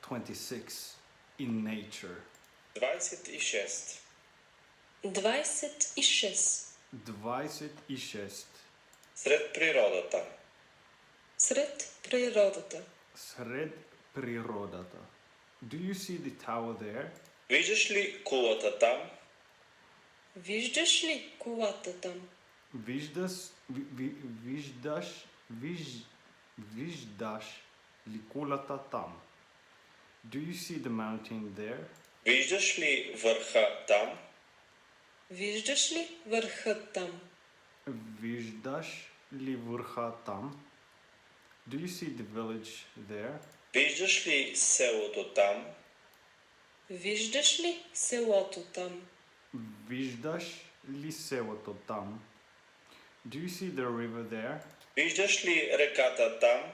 26. In nature. 26. 26. 26. Сред природата. Сред природата. Сред природата. Do you see the tower there? Виждаш ли кулата там? Виждаш ли колата там? Виждаш ли кулата там? Do you see the mountain there? Виждаш ли върха там? Виждаш ли върхът там? Виждаш ли върха там? Do you see the village there? Виждаш ли селото там? Виждаш ли селото там? Виждаш ли селото там? Do you see the river there? Виждаш ли реката там?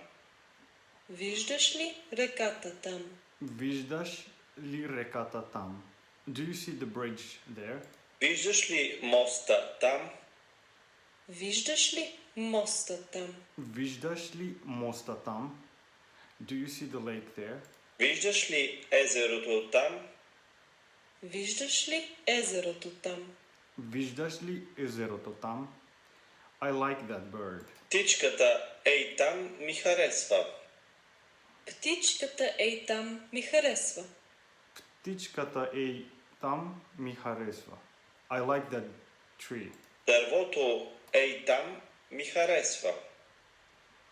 Виждаш ли реката там? Виждаш ли реката там? Do you see the bridge there? Виждаш ли моста там? Виждаш ли моста там? Виждаш ли моста там? Do you see the lake there? Виждаш ли езерото там? Виждаш ли езерото там? Виждаш ли езерото там? I like that bird. Птичката ей там ми харесва. Птичката ей там ми харесва. Птичката ей там ми харесва. I like that tree. Дървото ей там ми харесва.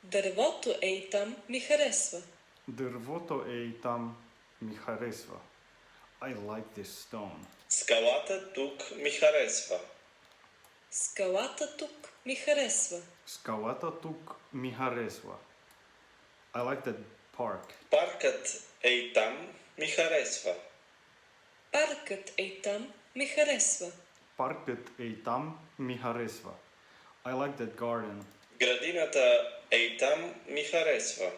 Дървото ей там ми харесва. Дървото ей там ми харесва. I like this stone. Скалата тук ми харесва. Скалата тук ми харесва. Скалата тук ми харесва. I like that park. Паркът ей там ми харесва. Паркът ей там ми харесва. Паркът ей там ми харесва. I like that garden. Градината ей там ми харесва.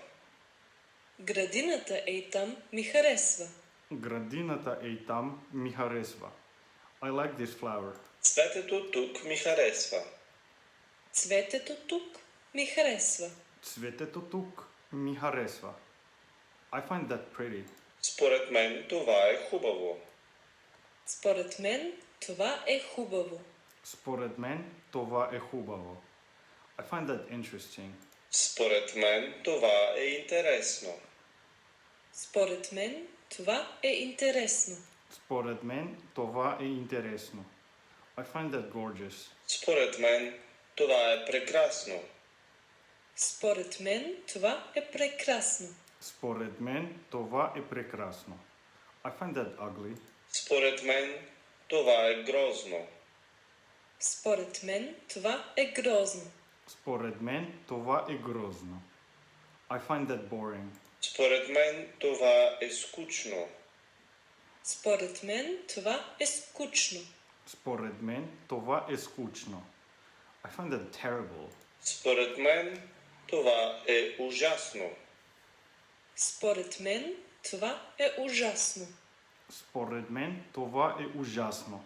Градината ей там ми харесва. Градината ей там ми харесва. I like this flower. Цветето тук ми харесва. Цветето тук ми харесва. Цветето тук ми харесва. I find that pretty. Според мен това е хубаво. Според мен това е хубаво. Според мен това е хубаво. I find that interesting. Според мен това е интересно. Според мен това е интересно. Според мен това е интересно. I find that gorgeous. Според мен това е прекрасно. Според мен това е прекрасно. Според мен това е прекрасно. I find that ugly. Според мен това е грозно. Според мен това е грозно. Според мен това е грозно. I find that boring. Според мен това е скучно. Според мен това е скучно. Според мен това е скучно. I find that terrible. Според мен това е ужасно. Според мен това е ужасно. Според мен това е ужасно.